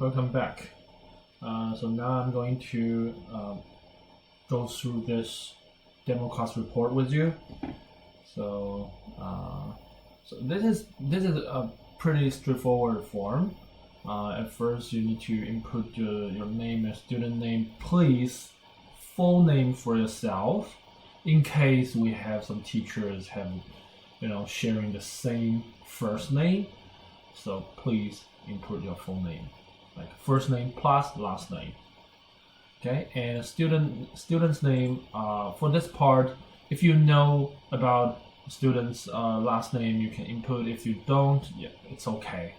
welcome back. So now I'm going to go through this demo class report with you. So this is a pretty straightforward form. At first, you need to input your name and student name. Please, full name for yourself. In case we have some teachers sharing the same first name, so please input your full name, like first name plus last name. Okay, and student's name. For this part, if you know about student's last name, you can input. If you don't, yeah, it's okay.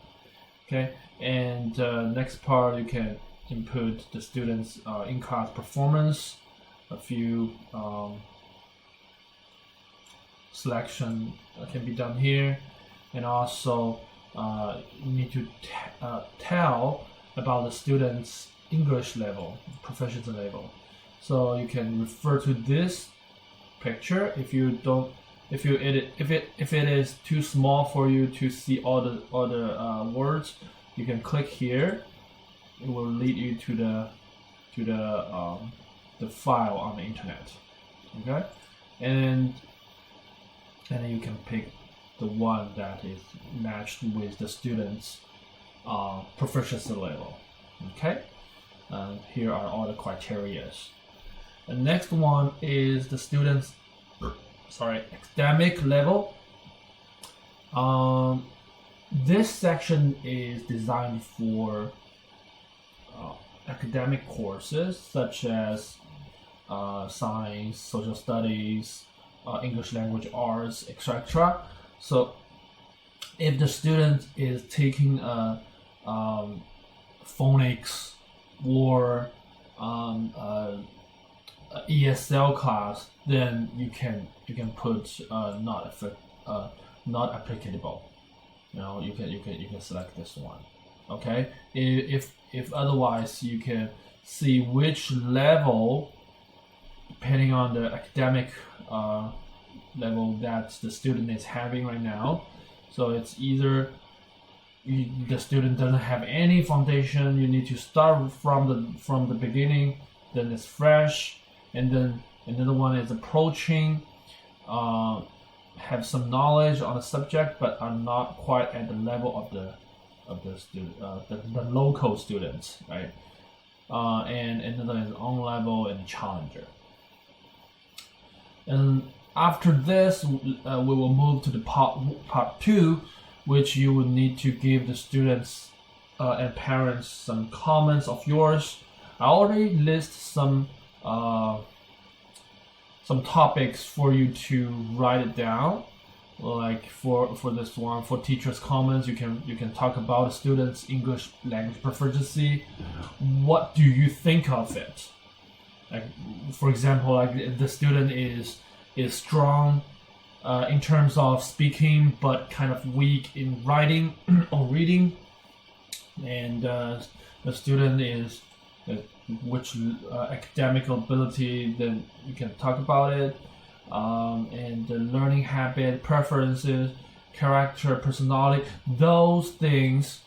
Okay, and next part you can input the student's in-class performance. A few selection can be done here, and also you need to tell about the student's English level, proficiency level. So you can refer to this picture. If it is too small for you to see all the words, you can click here. It will lead you to the file on the internet. Okay, and then you can pick the one that is matched with the student's proficiency level. Okay, here are all the criteria. The next one is the student's academic level. This section is designed for academic courses such as science, social studies, English language arts, etc. So if the student is taking a phonics or ESL class, then you can put not applicable. You can select this one. Okay. If otherwise, you can see which level, depending on the academic level that the student is having right now. So it's either the student doesn't have any foundation, you need to start from the beginning, then it's fresh, and then another one is approaching, have some knowledge on the subject but are not quite at the level of the student, the local students, right? And another is on level and challenger. And after this, we will move to the part 2, which you would need to give the students and parents some comments of yours. I already list some topics for you to write it down. Like for this one, for teachers' comments, you can talk about the students' English language proficiency. What do you think of it? Like, for example, like the student is strong in terms of speaking, but kind of weak in writing or reading, and the student is which academic ability, then you can talk about it, and the learning habit, preferences, character, personality. Those things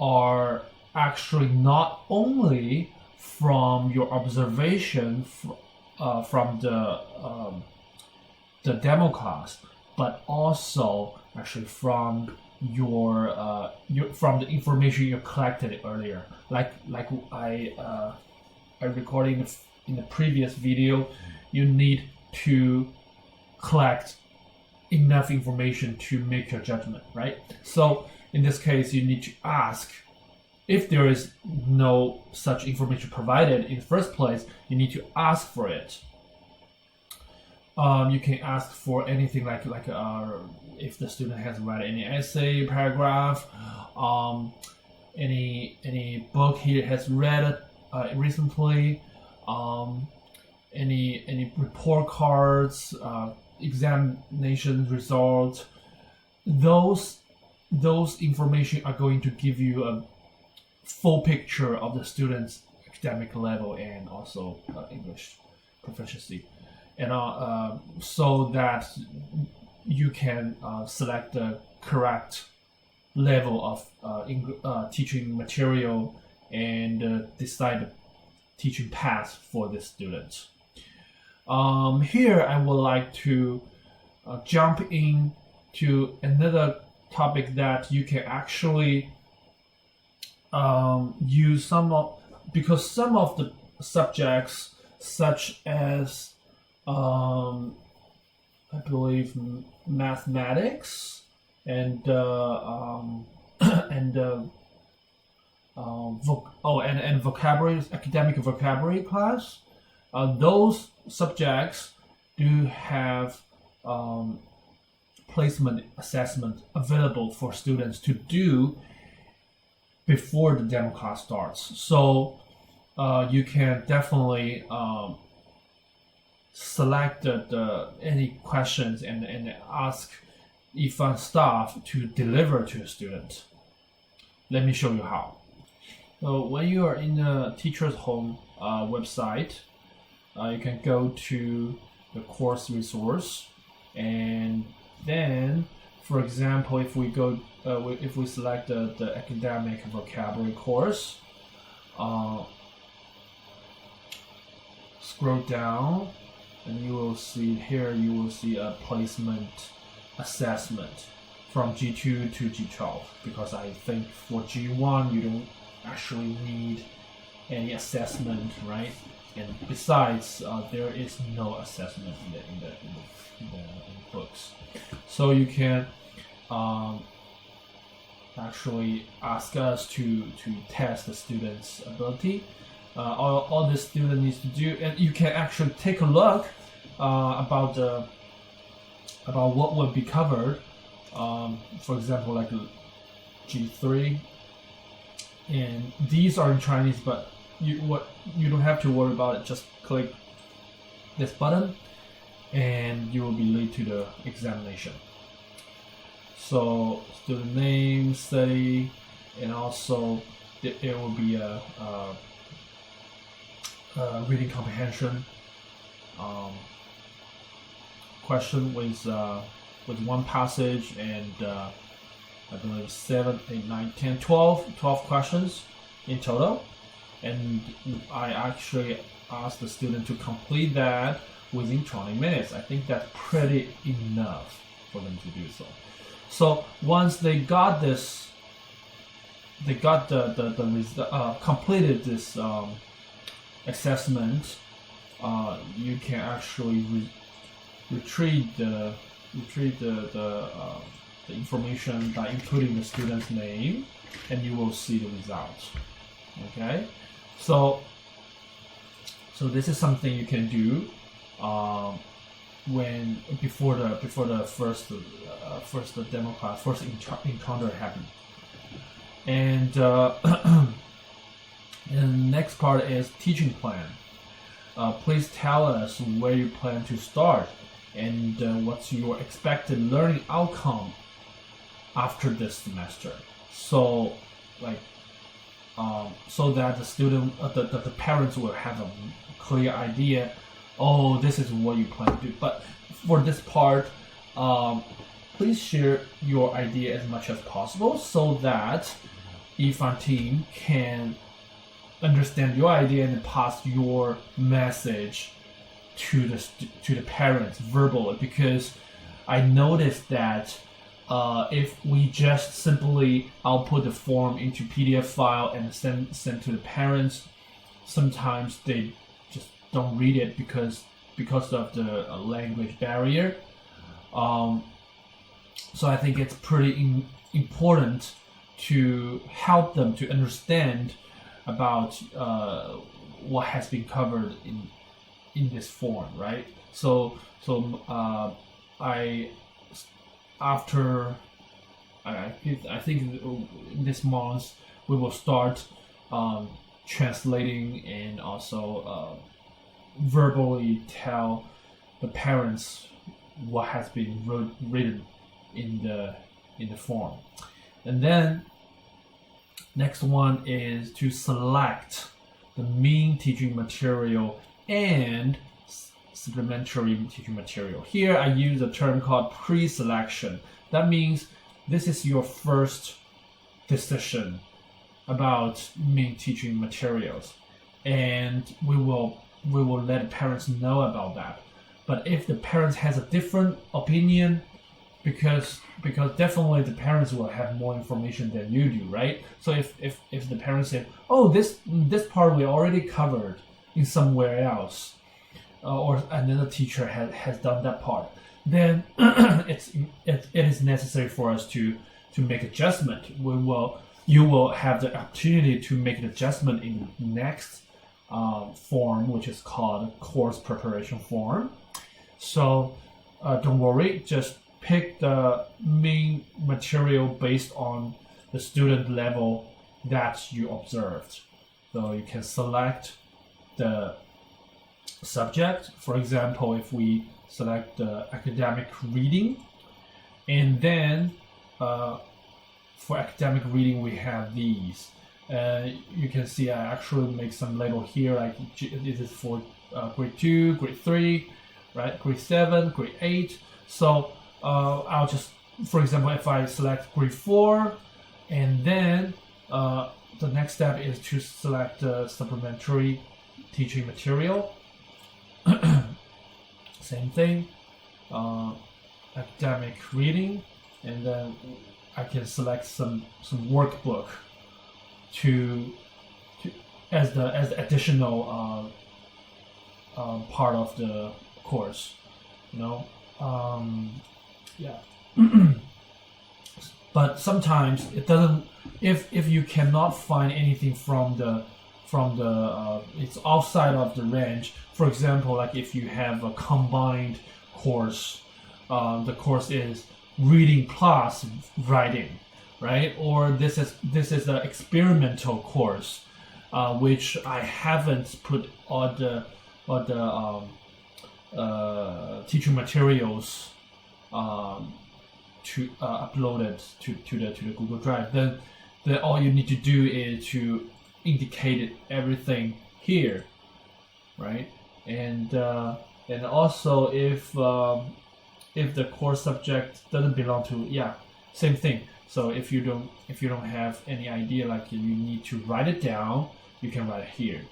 are actually not only from your observation from the demo class, but also actually from your from the information you collected earlier. Like I recorded in the previous video, you need to collect enough information to make your judgment, right? So in this case, you need to ask. If there is no such information provided in the first place, you need to ask for it. You can ask for anything like if the student has read any essay, paragraph, any book he has read recently, any report cards, examination results. Those information are going to give you a full picture of the student's academic level and also English proficiency, and so that you can select the correct level of teaching material and decide the teaching path for the student. Here I would like to jump in to another topic that you can actually use because some of the subjects, such as I believe mathematics and and vocabulary, academic vocabulary class, those subjects do have placement assessment available for students to do before the demo class starts. So you can definitely select any questions and ask EFUN staff to deliver to the student. Let me show you how. So when you are in the Teacher's Home website, you can go to the course resource, and then, for example, if we select the academic vocabulary course, scroll down, and you will see here, you will see a placement assessment from G2 to G12, because I think for G1 you don't actually need any assessment, right? And besides, there is no assessment in the books, so you can actually ask us to test the student's ability. All the student needs to do, and you can actually take a look about what would be covered. For example, like G3, and these are in Chinese, but you don't have to worry about it. Just click this button, and you will be led to the examination. So student name, study, and also there will be a reading comprehension question with one passage, and I believe 7, 8, 9, 10, 12 questions in total. And I actually asked the student to complete that within 20 minutes. I think that's pretty enough for them to do so. So once they got this, they got completed this assessment, you can actually retrieve the information by including the student's name, and you will see the results. Okay, so this is something you can do before the first demo class, first encounter happened. And and the next part is teaching plan. Please tell us where you plan to start, and what's your expected learning outcome after this semester. So, so that the student, the parents will have a clear idea. Oh, this is what you plan to do. But for this part, please share your idea as much as possible, so that EFUN team can understand your idea and pass your message to the parents verbally. Because I noticed that if we just simply output the form into PDF file and send to the parents, sometimes they just don't read it because of the language barrier. So I think it's pretty important to help them to understand about what has been covered in this form, right? So I think this month we will start translating and also verbally tell the parents what has been written in the form. And then next one is to select the main teaching material and supplementary teaching material. Here I use a term called pre-selection. That means this is your first decision about main teaching materials, and we will let parents know about that. But if the parents has a different opinion, because definitely the parents will have more information than you do, right? So if the parents say, oh, this part we already covered in somewhere else, or another teacher has done that part, then it is necessary for us to make adjustment. You will have the opportunity to make an adjustment in the next form, which is called course preparation form. So don't worry, just pick the main material based on the student level that you observed. So you can select the subject. For example, if we select the academic reading, and then for academic reading we have these. You can see I actually make some label here, like this is for grade 2, grade 3, right? Grade 7, grade 8. So I'll just, for example, if I select grade 4, and then the next step is to select the supplementary teaching material. Same thing, academic reading, and then I can select some workbook to as the additional part of the course, yeah. But sometimes it doesn't. If you cannot find anything from the it's outside of the range. For example, like if you have a combined course, the course is reading plus writing, right? Or this is an experimental course, which I haven't put all the teaching materials to upload it to the Google Drive. Then all you need to do is to indicate everything here, right? And also if the course subject doesn't belong to, same thing. So if you don't have any idea, like you need to write it down, you can write it here.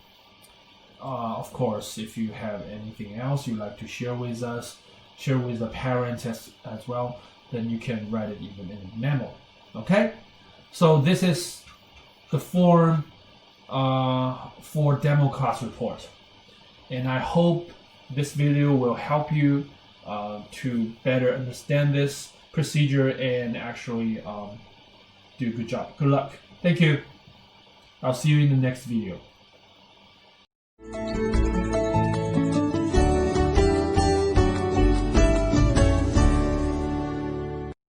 Of course, if you have anything else you'd like to share with us, share with the parents as well, then you can write it even in a memo. Okay? So this is the form for demo class report. And I hope this video will help you to better understand this procedure and actually do a good job. Good luck. Thank you. I'll see you in the next video.